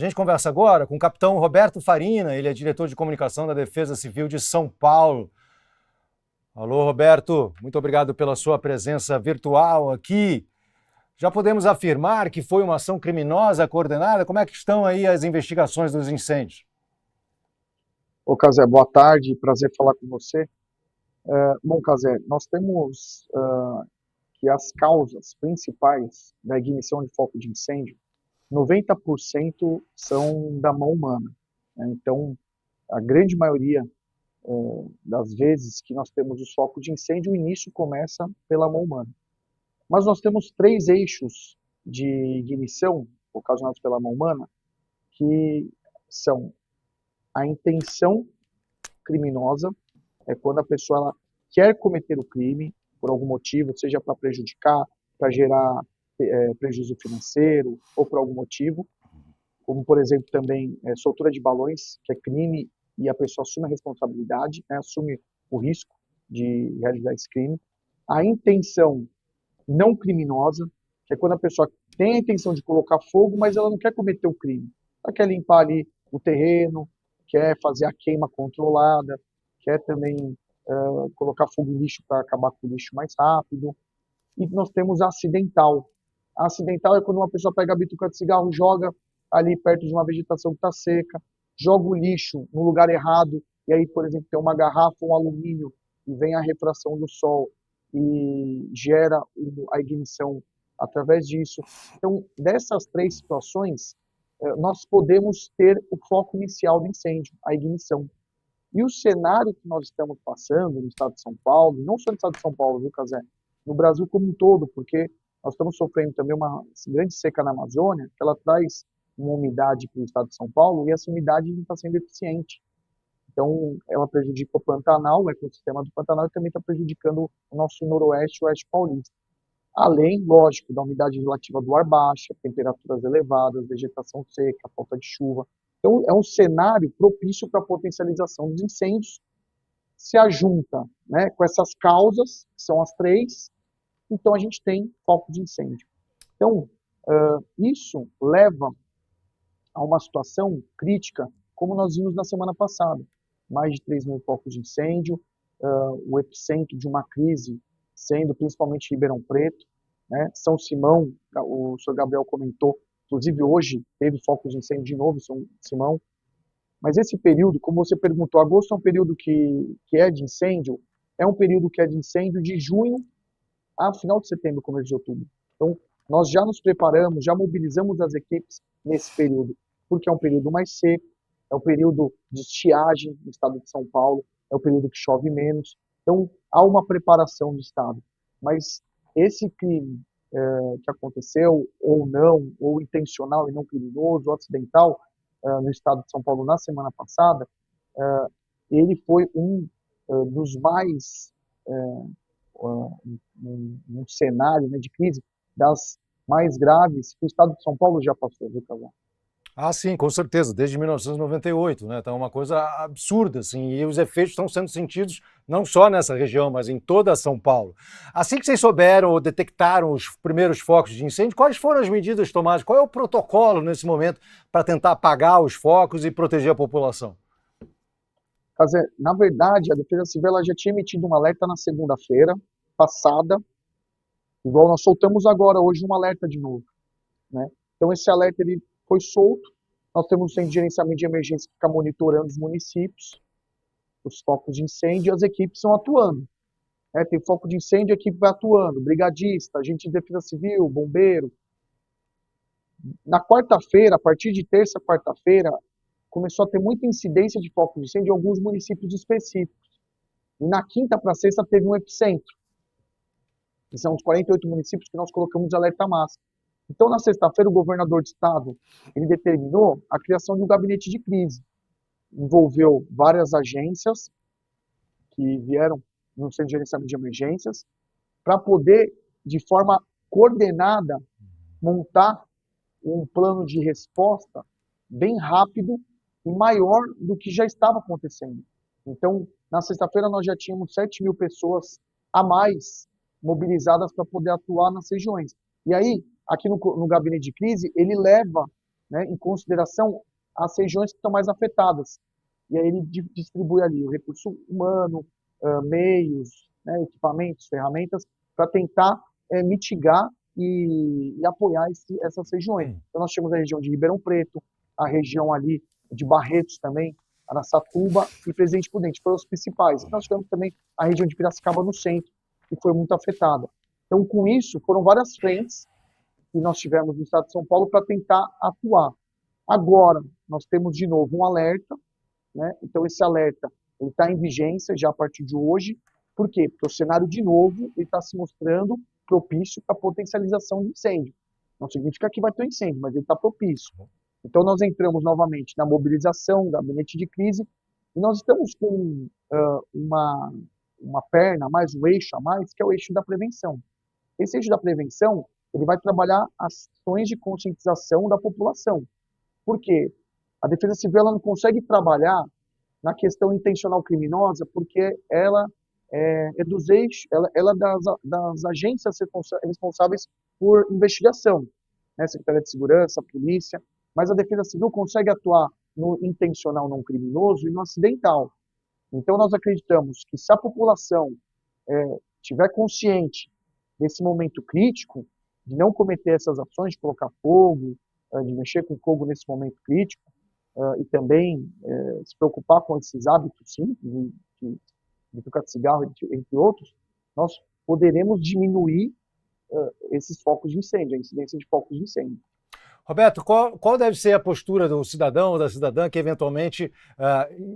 A gente conversa agora com o capitão Roberto Farina, ele é diretor de comunicação da Defesa Civil de São Paulo. Alô, Roberto, muito obrigado pela sua presença virtual aqui. Já podemos afirmar que foi uma ação criminosa coordenada? Como é que estão aí as investigações dos incêndios? Ô, Cazé, boa tarde, prazer falar com você. Bom, Cazé, nós temos que as causas principais da ignição de foco de incêndio, 90% são da mão humana, né? Então, a grande maioria das vezes que nós temos o foco de incêndio, o início começa pela mão humana. Mas nós temos três eixos de ignição ocasionados pela mão humana, que são a intenção criminosa, é quando a pessoa ela quer cometer o crime por algum motivo, seja para prejudicar, para gerar prejuízo financeiro ou por algum motivo, como por exemplo também soltura de balões, que é crime e a pessoa assume a responsabilidade, né, assume o risco de realizar esse crime. A intenção não criminosa, que é quando a pessoa tem a intenção de colocar fogo, mas ela não quer cometer o crime. Ela quer limpar ali o terreno, quer fazer a queima controlada, quer também colocar fogo em lixo para acabar com o lixo mais rápido. E nós temos a acidental. A acidental é quando uma pessoa pega a bituca de cigarro, joga ali perto de uma vegetação que está seca, joga o lixo no lugar errado, e aí, por exemplo, tem uma garrafa, um alumínio, e vem a refração do sol e gera a ignição através disso. Então, dessas três situações, nós podemos ter o foco inicial do incêndio, a ignição. E o cenário que nós estamos passando no estado de São Paulo, não só no estado de São Paulo, viu, Cazé? No Brasil como um todo, porque nós estamos sofrendo também uma grande seca na Amazônia, que ela traz uma umidade para o estado de São Paulo, e essa umidade não está sendo eficiente. Então, ela prejudica o Pantanal, o ecossistema do Pantanal, e também está prejudicando o nosso noroeste e oeste paulista. Além, lógico, da umidade relativa do ar baixa, temperaturas elevadas, vegetação seca, falta de chuva. Então, é um cenário propício para a potencialização dos incêndios, se ajunta, né, com essas causas, que são as três, então a gente tem foco de incêndio. Então, isso leva a uma situação crítica, como nós vimos na semana passada. Mais de 3 mil focos de incêndio, o epicentro de uma crise sendo principalmente Ribeirão Preto, né? São Simão, o senhor Gabriel comentou, inclusive hoje teve focos de incêndio de novo em São Simão. Mas esse período, como você perguntou, agosto é um período que é de incêndio, é um período que é de incêndio de junho a final de setembro, começo de outubro. Então, nós já nos preparamos, já mobilizamos as equipes nesse período, porque é um período mais seco, é um período de estiagem no estado de São Paulo, é um período que chove menos. Então, há uma preparação do estado. Mas esse crime que aconteceu, ou não, ou intencional e não criminoso, ou acidental, no estado de São Paulo na semana passada, ele foi um dos mais um cenário, né, de crise das mais graves que o estado de São Paulo já passou, viu, Casal? Ah, sim, com certeza, desde 1998, né? Então é uma coisa absurda, assim, e os efeitos estão sendo sentidos não só nessa região, mas em toda São Paulo. Assim que vocês souberam ou detectaram os primeiros focos de incêndio, quais foram as medidas tomadas? Qual é o protocolo nesse momento para tentar apagar os focos e proteger a população? Na verdade, a Defesa Civil ela já tinha emitido um alerta na segunda-feira passada, igual nós soltamos agora, hoje, um alerta de novo, né? Então, esse alerta ele foi solto, nós temos um centro de gerenciamento de emergência que fica monitorando os municípios, os focos de incêndio, e as equipes estão atuando. Né? Tem foco de incêndio, a equipe vai atuando, brigadista, agente de defesa civil, bombeiro. Na quarta-feira, a partir de terça, quarta-feira, começou a ter muita incidência de focos de incêndio em alguns municípios específicos. E na quinta para sexta teve um epicentro, que são os 48 municípios que nós colocamos de alerta máximo. Então, na sexta-feira, o governador de estado ele determinou a criação de um gabinete de crise. Envolveu várias agências que vieram no Centro de Gerenciamento de Emergências para poder, de forma coordenada, montar um plano de resposta bem rápido e maior do que já estava acontecendo. Então, na sexta-feira, nós já tínhamos 7 mil pessoas a mais mobilizadas para poder atuar nas regiões. E aí, aqui no gabinete de crise, ele leva né, em consideração as regiões que estão mais afetadas. E aí ele distribui ali o recurso humano, meios, né, equipamentos, ferramentas, para tentar mitigar e apoiar essas regiões. Então nós temos a região de Ribeirão Preto, a região ali de Barretos também, Araçatuba e Presidente Prudente, foram os principais. Nós tivemos também a região de Piracicaba no centro, que foi muito afetada. Então, com isso, foram várias frentes que nós tivemos no estado de São Paulo para tentar atuar. Agora, nós temos de novo um alerta, né? Então, esse alerta está em vigência já a partir de hoje. Por quê? Porque o cenário, de novo, está se mostrando propício para potencialização de incêndio. Não significa que vai ter um incêndio, mas ele está propício. Então, nós entramos novamente na mobilização, gabinete de crise, e nós estamos com uma perna a mais, um eixo a mais, que é o eixo da prevenção. Esse eixo da prevenção, ele vai trabalhar ações de conscientização da população. Por quê? A Defesa Civil ela não consegue trabalhar na questão intencional criminosa porque ela é dos eixos, ela das agências responsáveis por investigação, né? Secretaria de Segurança, Polícia, mas a Defesa Civil consegue atuar no intencional não criminoso e no acidental. Então nós acreditamos que se a população estiver consciente desse momento crítico, de não cometer essas ações, de colocar fogo, de mexer com fogo nesse momento crítico, e também se preocupar com esses hábitos simples, de trocar de cigarro, entre outros, nós poderemos diminuir esses focos de incêndio, a incidência de focos de incêndio. Roberto, qual deve ser a postura do cidadão ou da cidadã que eventualmente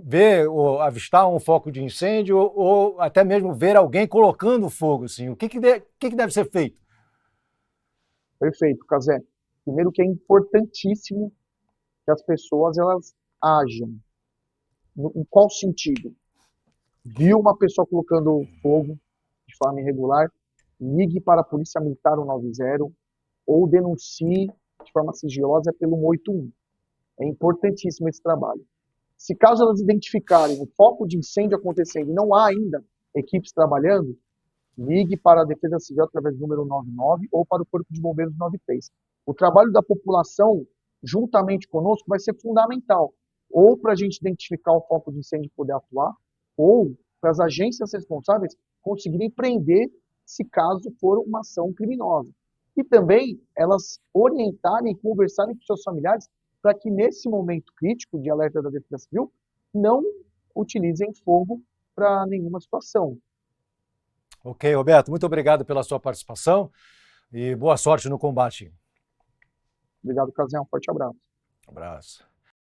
vê ou avistar um foco de incêndio ou até mesmo ver alguém colocando fogo? Assim? O que deve ser feito? Perfeito, Cazé. Primeiro que é importantíssimo que as pessoas elas ajam. Em qual sentido? Viu uma pessoa colocando fogo de forma irregular, ligue para a Polícia Militar 190 ou denuncie de forma sigilosa pelo 181. É importantíssimo esse trabalho. Se caso elas identificarem o foco de incêndio acontecendo e não há ainda equipes trabalhando, ligue para a Defesa Civil através do número 99 ou para o Corpo de Bombeiros 93. O trabalho da população, juntamente conosco, vai ser fundamental. Ou para a gente identificar o foco de incêndio e poder atuar, ou para as agências responsáveis conseguirem prender se caso for uma ação criminosa. E também elas orientarem e conversarem com seus familiares para que nesse momento crítico de alerta da Defesa Civil não utilizem fogo para nenhuma situação. Ok, Roberto, muito obrigado pela sua participação e boa sorte no combate. Obrigado, Casé. Um forte abraço. Um abraço.